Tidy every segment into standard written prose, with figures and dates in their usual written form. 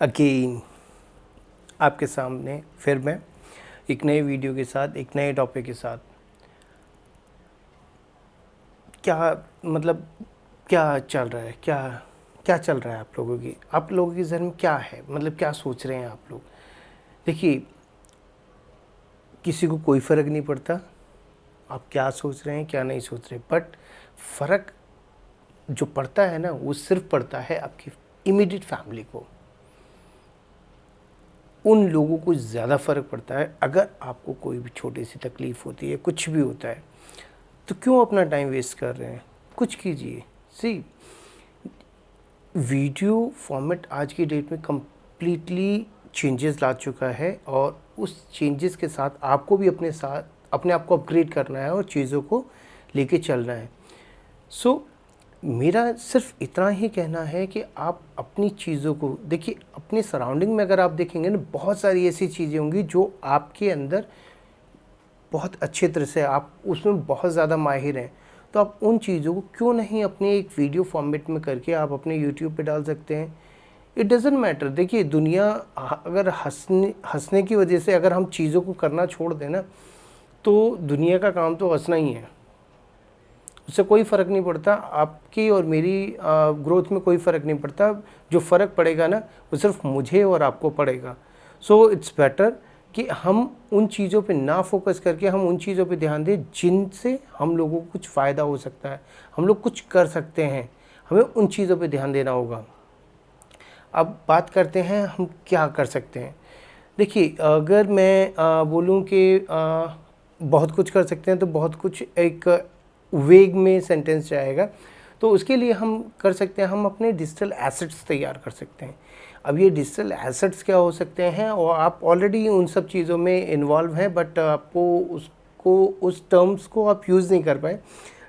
Again आपके सामने फिर मैं एक नए वीडियो के साथ, एक नए टॉपिक के साथ। क्या चल रहा है, क्या चल रहा है आप लोगों की ज़हन में क्या है, मतलब क्या सोच रहे हैं आप लोग। देखिए, किसी को कोई फ़र्क नहीं पड़ता आप क्या सोच रहे हैं, क्या नहीं सोच रहे, बट फ़र्क जो पड़ता है ना, वो सिर्फ पड़ता है आपकी इमीडिएट फैमिली को। उन लोगों को ज़्यादा फ़र्क पड़ता है। अगर आपको कोई भी छोटी सी तकलीफ़ होती है, कुछ भी होता है, तो क्यों अपना टाइम वेस्ट कर रहे हैं, कुछ कीजिए। सी, वीडियो फॉर्मेट आज की डेट में कम्प्लीटली चेंजेस ला चुका है, और उस चेंजेस के साथ आपको भी अपने आप को अपग्रेड करना है और चीज़ों को लेके चलना है। सो मेरा सिर्फ इतना ही कहना है कि आप अपनी चीज़ों को देखिए। अपने सराउंडिंग में अगर आप देखेंगे ना, बहुत सारी ऐसी चीज़ें होंगी जो आपके अंदर बहुत अच्छे तरह से आप उसमें बहुत ज़्यादा माहिर हैं, तो आप उन चीज़ों को क्यों नहीं अपने एक वीडियो फॉर्मेट में करके आप अपने यूट्यूब पे डाल सकते हैं। It doesn't matter. देखिए, दुनिया अगर हंसने की वजह से अगर हम चीज़ों को करना छोड़ दें ना, तो दुनिया का काम तो हंसना ही है। उससे कोई फ़र्क नहीं पड़ता, आपकी और मेरी ग्रोथ में कोई फ़र्क नहीं पड़ता। जो फ़र्क पड़ेगा ना, वो सिर्फ मुझे और आपको पड़ेगा। सो इट्स बेटर कि हम उन चीज़ों पे ना फोकस करके हम उन चीज़ों पे ध्यान दें जिनसे हम लोगों को कुछ फ़ायदा हो सकता है, हम लोग कुछ कर सकते हैं। हमें उन चीज़ों पे ध्यान देना होगा। अब बात करते हैं हम क्या कर सकते हैं। देखिए, अगर मैं बोलूँ कि बहुत कुछ कर सकते हैं, तो बहुत कुछ एक वेग में सेंटेंस जाएगा। तो उसके लिए हम कर सकते हैं, हम अपने डिजिटल एसेट्स तैयार कर सकते हैं। अब ये डिजिटल एसेट्स क्या हो सकते हैं, और आप ऑलरेडी उन सब चीज़ों में इन्वॉल्व हैं, बट आपको उस टर्म्स को आप यूज़ नहीं कर पाए।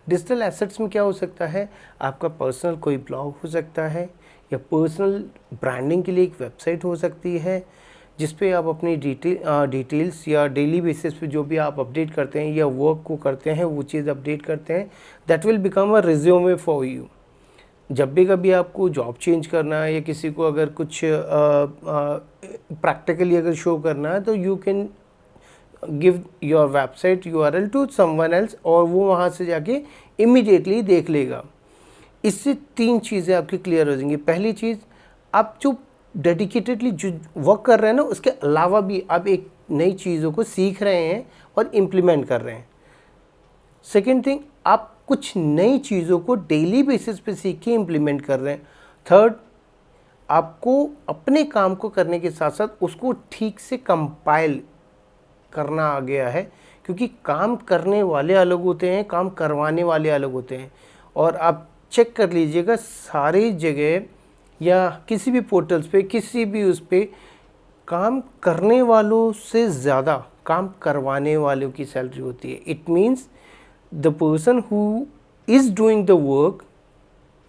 डिजिटल एसेट्स में क्या हो सकता है, आपका पर्सनल कोई ब्लॉग हो सकता है, या पर्सनल ब्रांडिंग के लिए एक वेबसाइट हो सकती है, जिस पे आप अपनी डिटेल्स या डेली बेसिस पे जो भी आप अपडेट करते हैं या वर्क को करते हैं, वो चीज़ अपडेट करते हैं। That will become a resume for you. जब भी कभी आपको जॉब चेंज करना है, या किसी को अगर कुछ प्रैक्टिकली अगर शो करना है, तो you can give your website URL to someone else, और वो वहाँ से जाके इमीडिएटली देख लेगा। इससे 3 चीज़ें आपकी क्लियर हो जाएंगी। पहली चीज़, आप जो डेडिकेटेडली जो वर्क कर रहे हैं ना, उसके अलावा भी आप एक नई चीज़ों को सीख रहे हैं और इम्प्लीमेंट कर रहे हैं। सेकेंड थिंग, आप कुछ नई चीज़ों को डेली बेसिस पे सीख के इम्प्लीमेंट कर रहे हैं। थर्ड, आपको अपने काम को करने के साथ साथ उसको ठीक से कंपाइल करना आ गया है, क्योंकि काम करने वाले अलग होते हैं, काम करवाने वाले अलग होते हैं। और आप चेक कर लीजिएगा, सारी जगह या किसी भी पोर्टल्स पे, किसी भी उस पे, काम करने वालों से ज़्यादा काम करवाने वालों की सैलरी होती है। It means the person who is doing the work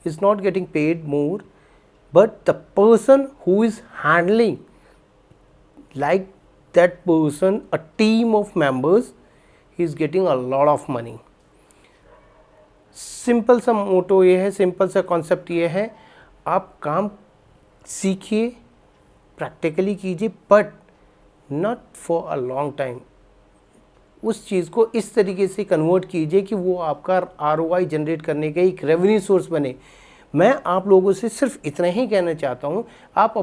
is not getting paid more, but the person who is handling, like that person, a team of members, he is getting a lot of money. Simple सा मोटो ये है, simple सा concept ये है, आप काम सीखिए, practically कीजिए, but not for a long time. उस चीज़ को इस तरीके से कन्वर्ट कीजिए कि वो आपका ROI जनरेट करने का एक रेवेन्यू सोर्स बने। मैं आप लोगों से सिर्फ इतना ही कहना चाहता हूँ, आप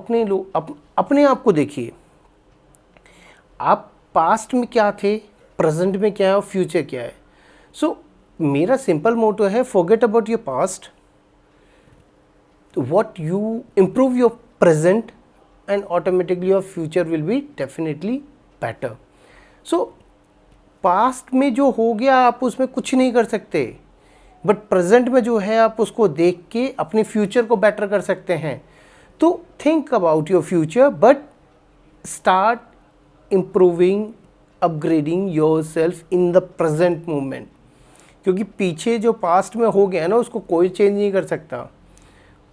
अपने आप को देखिए। आप पास्ट में क्या थे, प्रेजेंट में क्या है, और फ्यूचर क्या है। सो मेरा सिंपल मोटो है, forget about your past, what you improve your present, and automatically your future will be definitely better. So past में जो हो गया आप उसमें कुछ नहीं कर सकते, बट प्रेजेंट में जो है आप उसको देख के अपने फ्यूचर को बेटर कर सकते हैं। तो think about your future, but start improving, upgrading your self in the present moment. क्योंकि पीछे जो पास्ट में हो गया ना, उसको कोई चेंज नहीं कर सकता,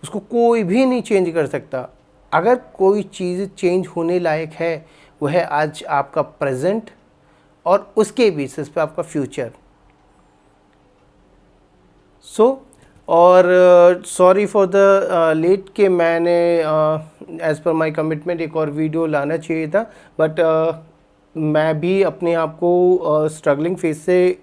उसको कोई भी नहीं चेंज कर सकता। अगर कोई चीज़ चेंज होने लायक है, वो है आज आपका प्रेजेंट, और उसके बेसिस पे आपका फ्यूचर। सो और सॉरी फॉर द लेट कि मैंने एज़ पर माय कमिटमेंट एक और वीडियो लाना चाहिए था, बट मैं भी अपने आप को स्ट्रगलिंग फेज से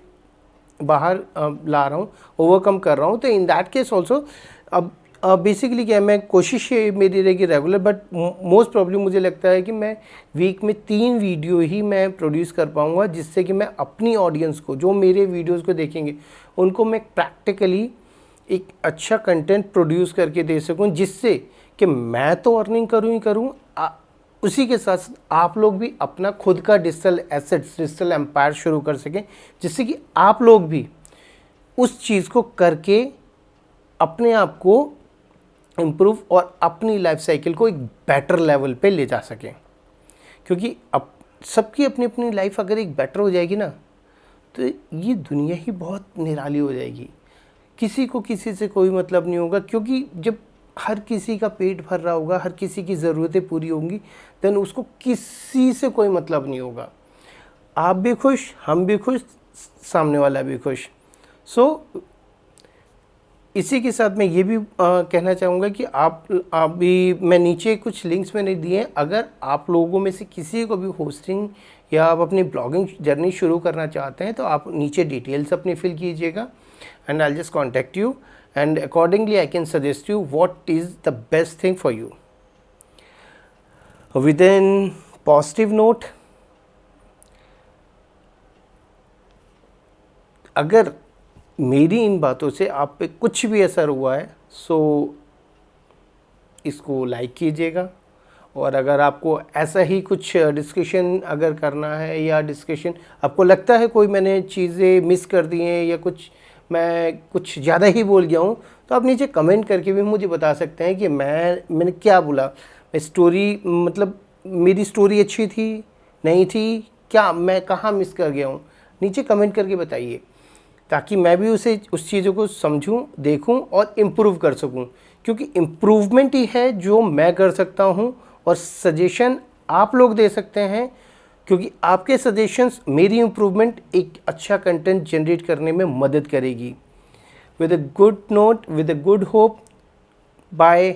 बाहर ला रहा हूँ, ओवरकम कर रहा हूँ। तो इन दैट केस ऑल्सो अब बेसिकली क्या है, मैं कोशिश ये मेरी रहेगी रेगुलर, बट मोस्ट प्रॉब्लम मुझे लगता है कि मैं वीक में 3 वीडियो ही मैं प्रोड्यूस कर पाऊँगा, जिससे कि मैं अपनी ऑडियंस को, जो मेरे वीडियोज़ को देखेंगे, उनको मैं प्रैक्टिकली एक अच्छा कंटेंट प्रोड्यूस करके दे सकूं, जिससे कि मैं तो अर्निंग करूं ही करूं, उसी के साथ आप लोग भी अपना खुद का डिजिटल एसेट्स, डिजिटल एम्पायर शुरू कर सकें, जिससे कि आप लोग भी उस चीज़ को करके अपने आप को इम्प्रूव और अपनी लाइफ साइकिल को एक बेटर लेवल पे ले जा सकें। क्योंकि अब सबकी अपनी अपनी लाइफ अगर एक बेटर हो जाएगी ना, तो ये दुनिया ही बहुत निराली हो जाएगी। किसी को किसी से कोई मतलब नहीं होगा, क्योंकि जब हर किसी का पेट भर रहा होगा, हर किसी की ज़रूरतें पूरी होंगी, देन उसको किसी से कोई मतलब नहीं होगा। आप भी खुश, हम भी खुश, सामने वाला भी खुश। सो इसी के साथ मैं ये भी कहना चाहूँगा कि आप भी, मैं नीचे कुछ लिंक्स मैंने दिए हैं, अगर आप लोगों में से किसी को भी होस्टिंग या आप अपनी ब्लॉगिंग जर्नी शुरू करना चाहते हैं, तो आप नीचे डिटेल्स अपनी फिल कीजिएगा, and I'll just contact you, and accordingly I can suggest you what is the best thing for you. Within positive note, अगर मेरी इन बातों से आप पे कुछ भी असर हुआ है, सो इसको लाइक कीजिएगा। और अगर आपको ऐसा ही कुछ डिस्कशन अगर करना है, या डिस्कशन आपको लगता है कोई मैंने चीज़ें मिस कर दी हैं, या कुछ मैं कुछ ज़्यादा ही बोल गया हूँ, तो आप नीचे कमेंट करके भी मुझे बता सकते हैं कि मैंने क्या बोला। मैं स्टोरी, मतलब मेरी स्टोरी अच्छी थी, नहीं थी, क्या मैं कहाँ मिस कर गया हूँ, नीचे कमेंट करके बताइए, ताकि मैं भी उस चीज़ों को समझूं, देखूं और इम्प्रूव कर सकूं। क्योंकि इम्प्रूवमेंट ही है जो मैं कर सकता हूं, और सजेशन आप लोग दे सकते हैं, क्योंकि आपके सजेशंस मेरी इम्प्रूवमेंट, एक अच्छा कंटेंट जनरेट करने में मदद करेगी। With a good note, with a good hope, bye.